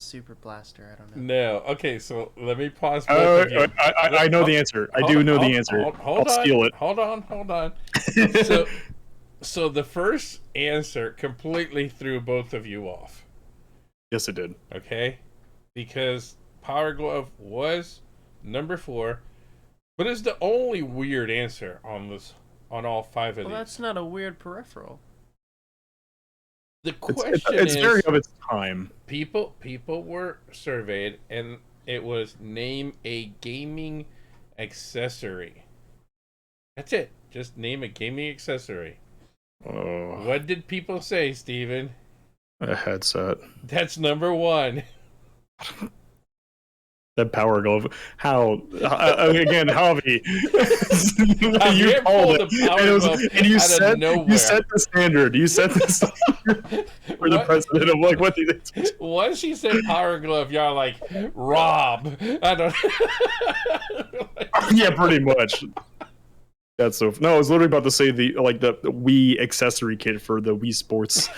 Super blaster. I don't know. No. Okay, so let me pause. I know the answer. I do know the answer. I'll steal it. Hold on. So the first answer completely threw both of you off. Yes, it did. Okay, because Power Glove was number 4, but it's the only weird answer on all 5 of these. Well, that's not a weird peripheral. The question it's is, very of its time. People were surveyed, and it was name a gaming accessory. That's it. Just name a gaming accessory. Oh. What did people say, Steven? A headset. That's number 1. That power glove. How? Again, Javi. You called it. And you set the standard. You set the standard for the president. I'm like, what do you think? Once she said power glove, y'all like, Rob. I don't Yeah, pretty much. That's so. No, I was literally about to say the Wii accessory kit for the Wii Sports.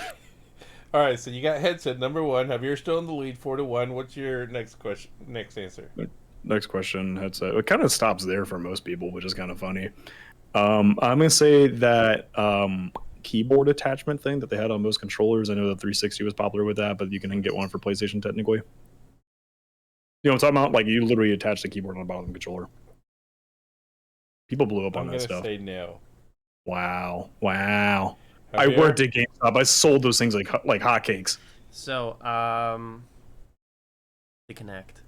All right, so you got headset number 1. Javier still in the lead, 4-1. What's your next question? Next answer. Next question, headset. It kind of stops there for most people, which is kind of funny. I'm gonna say that keyboard attachment thing that they had on most controllers. I know the 360 was popular with that, but you can get one for PlayStation technically. You know what I'm talking about? Like you literally attach the keyboard on the bottom of the controller. People blew up on that stuff. I'm gonna say no. Wow. Javier? I worked at GameStop. I sold those things like hotcakes. So, the Kinect.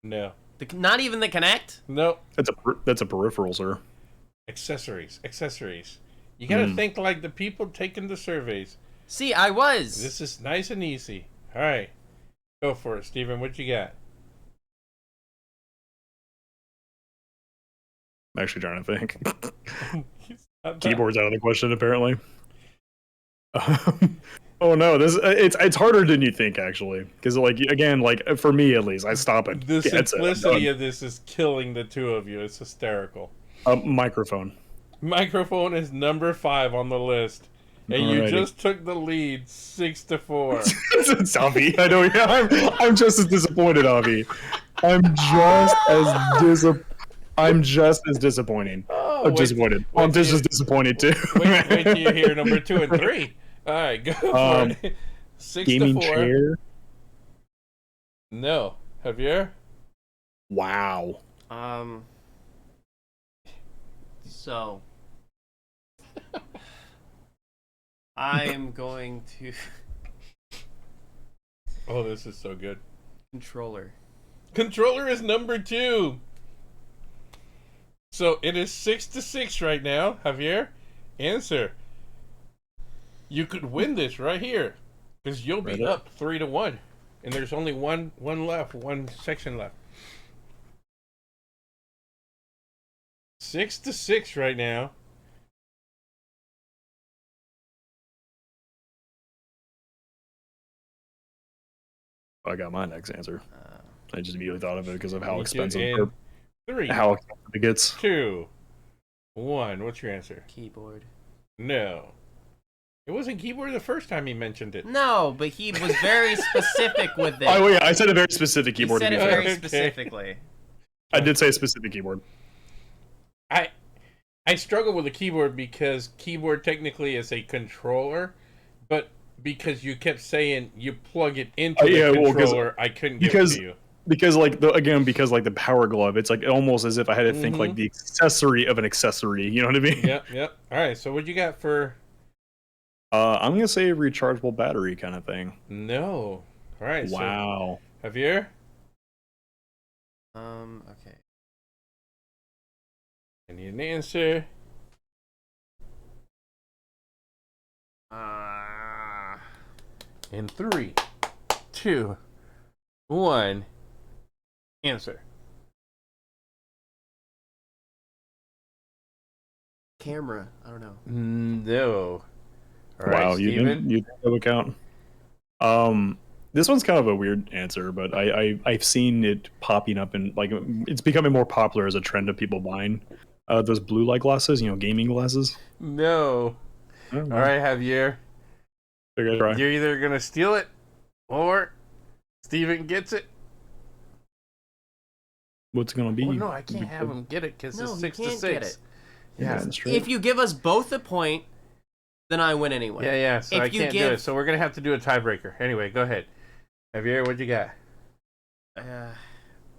No. Not even the Kinect? Nope. That's a peripheral, sir. Accessories. You gotta think like the people taking the surveys. See, I was. This is nice and easy. All right, go for it, Steven. What you got? I'm actually trying to think. Keyboard's out of the question, apparently. Oh no, it's harder than you think, actually, because like again, like for me at least, I stop it. The simplicity of this is killing the two of you. It's hysterical. Microphone. Microphone is number 5 on the list, and Alrighty. you just took the lead 6-4. Avi, I know. Yeah, I'm just as disappointed, Avi. I'm just as disappointing. Oh, I'm disappointed. I'm just as disappointed too. Wait till you hear number 2 and 3. All right, go for it. 6-4. Gaming chair. No, Javier. Wow. So I am going to Oh, this is so good. controller. Controller is number 2. So it is 6-6 right now. Javier, answer. You could win this right here, because you'll be up 3-1, and there's only one left, one section left. 6-6 right now. I got my next answer. I just immediately thought of it because of how You expensive in 3, how expensive it gets. 2, 1. What's your answer? Keyboard. No. It wasn't keyboard the first time he mentioned it. No, but he was very specific with it. Oh yeah, I said a very specific He keyboard. said To it be fair. very Okay. specifically. I did say a specific keyboard. I struggle with a keyboard because keyboard technically is a controller, but because you kept saying you plug it into the controller, I couldn't give it to you. Because like the power glove, it's like almost as if I had to think like the accessory of an accessory. You know what I mean? Yep. All right. So what you got for? I'm gonna say a rechargeable battery kind of thing. No. All right. Wow. So, Javier. Okay. I need an answer. In 3, 2, 1. Answer. Camera. I don't know. No. All right, Wow, Steven. you think that would count? This one's kind of a weird answer, but I've seen it popping up and like it's becoming more popular as a trend of people buying those blue light glasses, gaming glasses. No. All right, Javier. You're either gonna steal it, or Steven gets it. What's it gonna be? Oh no, I can't have him get it because it's 6-6. Get it. Yeah, that's true. If you give us both a point, then I win anyway. Yeah. So I can't do it. So we're gonna have to do a tiebreaker. Anyway, go ahead. Javier, what'd you got?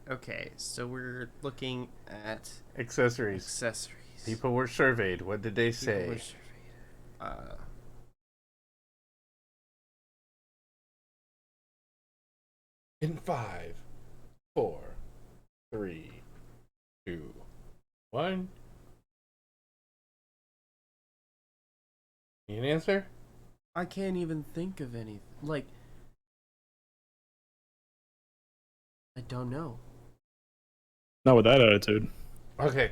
Okay, so we're looking at Accessories. People were surveyed. What did they say? People were surveyed. In 5, 4, 3, 2, 1. Need an answer? I can't even think of anything. Like, I don't know. Not with that attitude. Okay.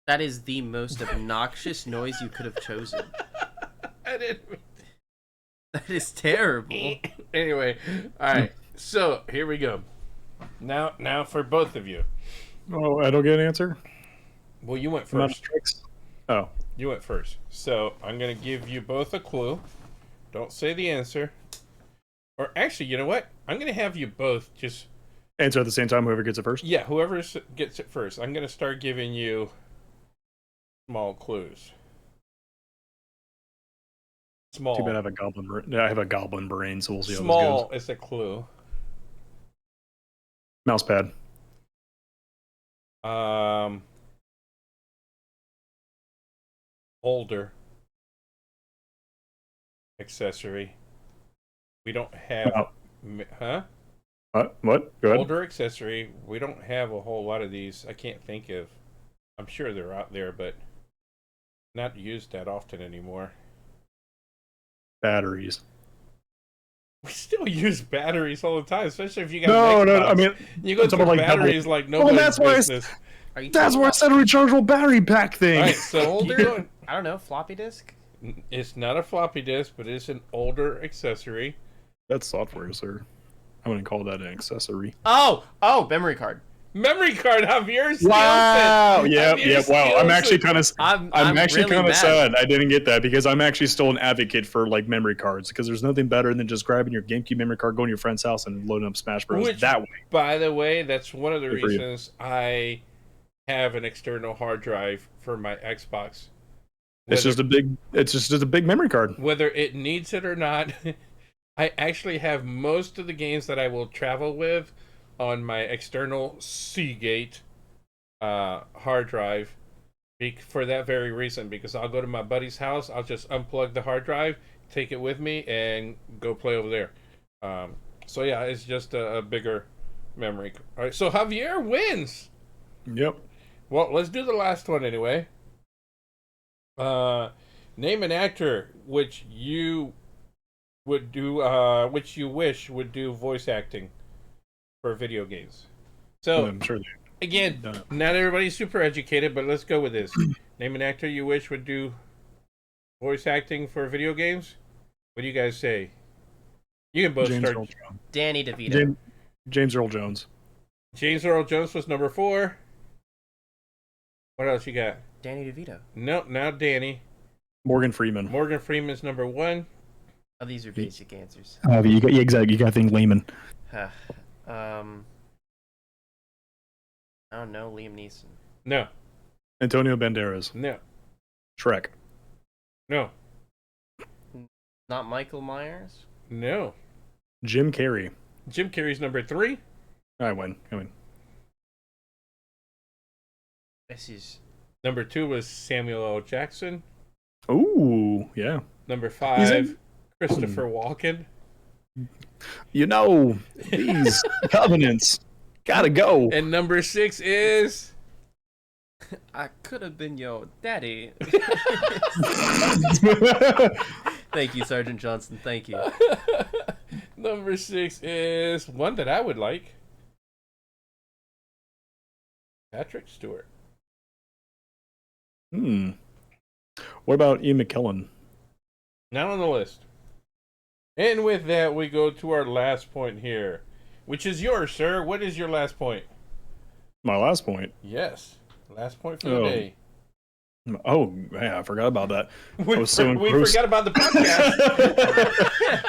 That is the most obnoxious noise you could have chosen. I didn't mean That is terrible. Anyway, all right. So here we go. Now for both of you. Oh, I don't get an answer. Well, you went Amount of first. tricks? Oh, You went first. So I'm gonna give you both a clue. Don't say the answer. Or actually, you know what? I'm gonna have you both just answer at the same time. Whoever gets it first. yeah. Whoever gets it first. I'm gonna start giving you small clues. Small. Too bad I have a goblin. I have a goblin brain, so we'll see how Small this goes. is a clue. Mouse pad. Older accessory. We don't have, Oh. huh? What? Go ahead. Older accessory. We don't have a whole lot of these. I can't think of. I'm sure they're out there, but not used that often anymore. Batteries. We still use batteries all the time, especially if you got No. Xbox. I mean, you go through batteries like nobody's that's why business. that's why I said a rechargeable battery pack thing. All right, so Older? I don't know. Floppy disk? it's not a floppy disk, but it's an older accessory. That's software, sir. I wouldn't call that an accessory. Oh, memory card. Memory card, Javier steals Wow. it. Yeah. Javier Wow. I'm steals actually it. kind of. I'm actually really kind of mad. sad I didn't get that because I'm actually still an advocate for like memory cards because there's nothing better than just grabbing your GameCube memory card, going to your friend's house, and loading up Smash Bros. Which, that way. by the way, that's one of the Good for you. reasons I have an external hard drive for my Xbox. It's just a big memory card. Whether it needs it or not, I actually have most of the games that I will travel with on my external Seagate hard drive for that very reason, because I'll go to my buddy's house, I'll just unplug the hard drive, take it with me, and go play over there. So yeah, it's just a bigger memory. All right, so Javier wins. Yep. Well, let's do the last one anyway. Name an actor which you would do, which you wish would do voice acting for video games. So, I'm sure. again, not everybody's super educated, but let's go with this. Name an actor you wish would do voice acting for video games. What do you guys say? You can both James start. Earl Jones. Danny DeVito. James Earl Jones. James Earl Jones was number 4. What else you got? Danny DeVito. No, now Danny. Morgan Freeman. Morgan Freeman's number 1. Oh, these are basic answers. You got exactly. You got to think layman. I don't know. Liam Neeson. No, Antonio Banderas. no, Shrek. no, Not Michael Myers. no. Jim Carrey. Jim Carrey's number 3. I win. This is Number 2 was Samuel L. Jackson. Ooh, yeah. Number 5, Christopher Walken. You know, these covenants gotta go. And number 6 is I could have been your daddy. Thank you, Sergeant Johnson. Thank you. number 6 is one that I would like. Patrick Stewart. What about Ian McKellen? Not on the list. And with that, we go to our last point here, which is yours, sir. What is your last point? My last point. Yes, last point for the day. Oh, man, I forgot about that. We so forgot about the podcast.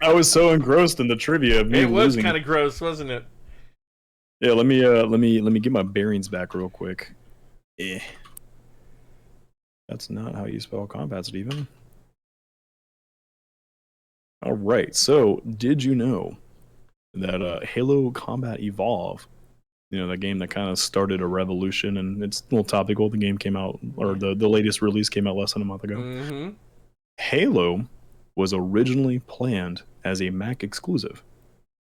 I was so engrossed in the trivia of me It was losing. kind of gross, wasn't it? Yeah, let me get my bearings back real quick. That's not how you spell combat, Steven. All right. So, did you know that Halo Combat Evolve, the game that kind of started a revolution, and it's a little topical. The game came out, or the latest release came out less than a month ago. Mm-hmm. Halo was originally planned as a Mac exclusive,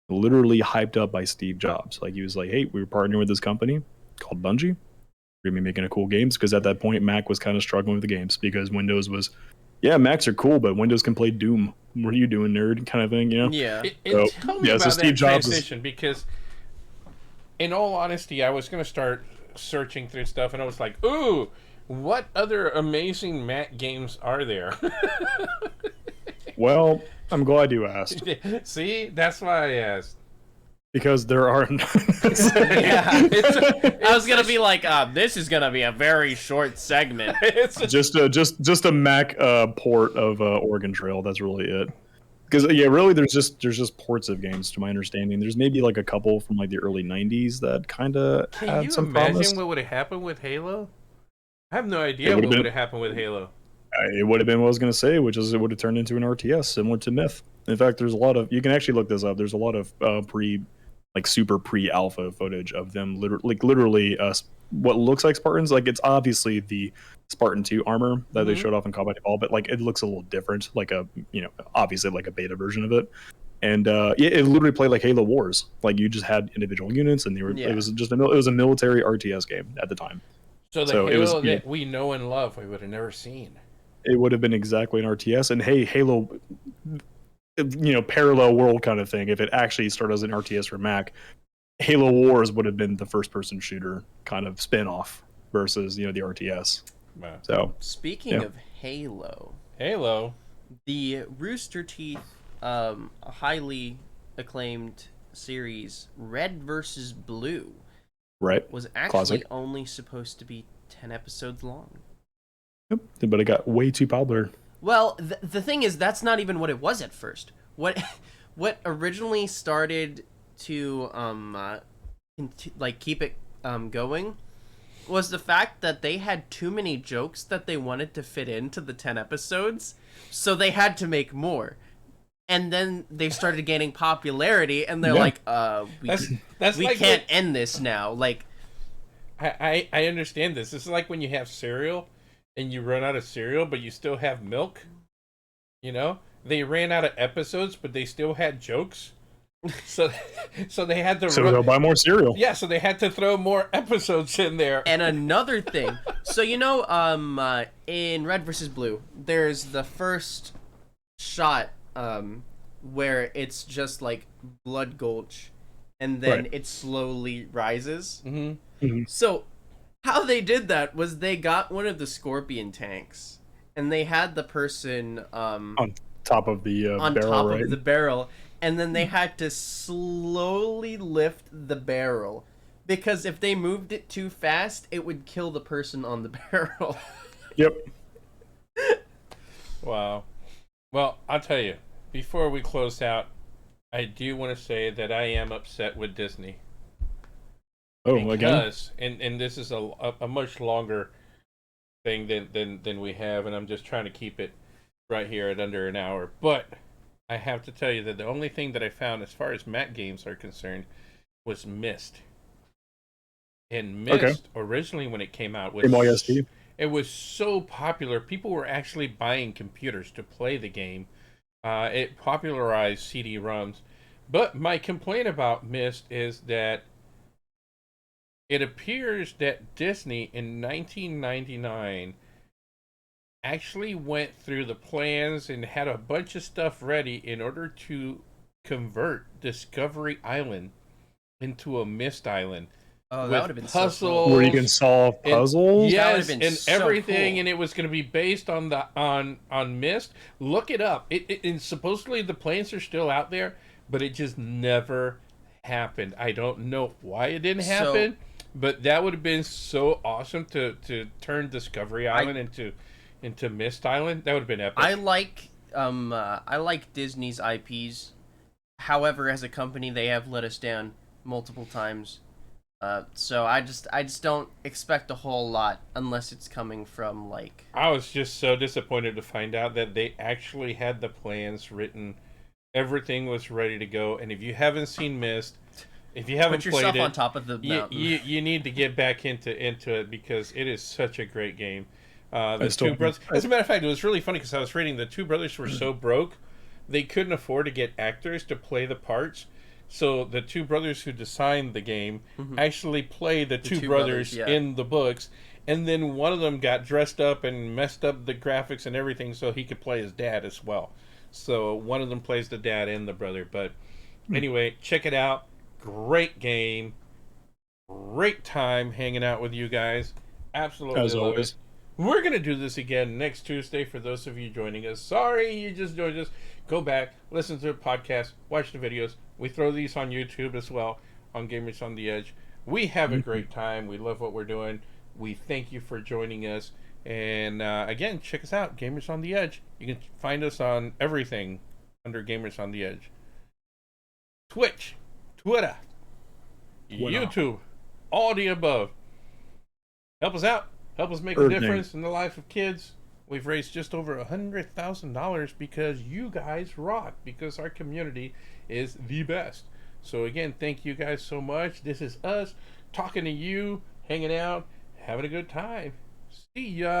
literally hyped up by Steve Jobs. Like, he was like, hey, we were partnering with this company called Bungie. We're going to be making a cool games, because at that point, Mac was kind of struggling with the games, because Windows was, yeah, Macs are cool, but Windows can play Doom. What are you doing, nerd? Kind of thing, Yeah. Tell me about that transition, because in all honesty, I was going to start searching through stuff, and I was like, ooh, what other amazing Mac games are there? Well, I'm glad you asked. See, that's why I asked. Because there are. Yeah, I was gonna be like, this is gonna be a very short segment. just a Mac port of Oregon Trail. That's really it. Because really, there's just ports of games, to my understanding. There's maybe like a couple from like the early '90s that kind of had some promise. Can you imagine what would have happened with Halo? I have no idea what would have happened with Halo. It would have been what I was going to say, which is it would have turned into an RTS similar to Myth. In fact, there's a lot of, you can actually look this up. There's a lot of super pre-alpha footage of them literally what looks like Spartans. Like, it's obviously the Spartan 2 armor that they showed off in Combat Evolved, but like it looks a little different, like obviously like a beta version of it. And it literally played like Halo Wars. Like you just had individual units, and Yeah. it was just it was a military RTS game at the time. So the Halo that we know and love, we would have never seen. It would have been exactly an RTS. And hey, Halo, parallel world kind of thing. If it actually started as an RTS for Mac, Halo Wars would have been the first-person shooter kind of spin-off versus the RTS. Wow. So speaking of Halo, the Rooster Teeth highly acclaimed series Red versus Blue was actually only supposed to be 10 episodes long. Yep, but it got way too popular. Well, the thing is, that's not even what it was at first. What originally started to keep it going was the fact that they had too many jokes that they wanted to fit into the 10 episodes, so they had to make more. And then they started gaining popularity, and they're like, we can't end this now. Like, I understand this. This is like when you have cereal, and you run out of cereal, but you still have milk. They ran out of episodes, but they still had jokes. So they had to. So they'll buy more cereal. Yeah, so they had to throw more episodes in there. And another thing, so in Red versus Blue, there's the first shot where it's just like blood gulch, and then it slowly rises. Mm-hmm. So how they did that was they got one of the Scorpion tanks, and they had the person on top of the on barrel, top right? of the barrel, and then they had to slowly lift the barrel, because if they moved it too fast, it would kill the person on the barrel. Yep. Wow. Well, I'll tell you, before we close out, I do want to say that I am upset with Disney. Because, again? And this is a much longer thing than we have, and I'm just trying to keep it right here at under an hour. But I have to tell you that the only thing that I found as far as Mac games are concerned was Myst. And Myst, originally when it came out, it was so popular. People were actually buying computers to play the game. It popularized CD-ROMs. But my complaint about Myst is that it appears that Disney in 1999 actually went through the plans and had a bunch of stuff ready in order to convert Discovery Island into a Myst Island. Oh, that would have been puzzles, so cool. Where you can solve puzzles? Yes, and so everything, cool. And it was going to be based on on Myst. Look it up. And supposedly the plans are still out there, but it just never happened. I don't know why it didn't happen, but that would have been so awesome to turn Discovery Island into Myst Island. That would have been epic. I like Disney's IPs. However, as a company, they have let us down multiple times. So I just don't expect a whole lot unless it's coming from like. I was just so disappointed to find out that they actually had the plans written, everything was ready to go. And if you haven't seen Myst, if you haven't put played yourself it, on top of the mountain. You need to get back into it because it is such a great game. The two brothers. As a matter of fact, it was really funny because I was reading the two brothers were so broke, they couldn't afford to get actors to play the parts. So the two brothers who designed the game actually play the two brothers in the books, and then one of them got dressed up and messed up the graphics and everything so he could play his dad as well. So one of them plays the dad and the brother. But anyway, check it out. Great game. Great time hanging out with you guys. Absolutely as love always. it. We're going to do this again next Tuesday for those of you joining us. Sorry you just joined us. Go back, listen to the podcast, watch the videos. We throw these on YouTube as well, on Gamers on the Edge. We have a great time. We love what we're doing. We thank you for joining us. And again, check us out, Gamers on the Edge. You can find us on everything under Gamers on the Edge. Twitch, Twitter, YouTube, all the above. Help us out. Help us make a difference in the life of kids. We've raised just over $100,000 because you guys rock, because our community is the best. So again, thank you guys so much. This is us talking to you, hanging out, having a good time. See ya.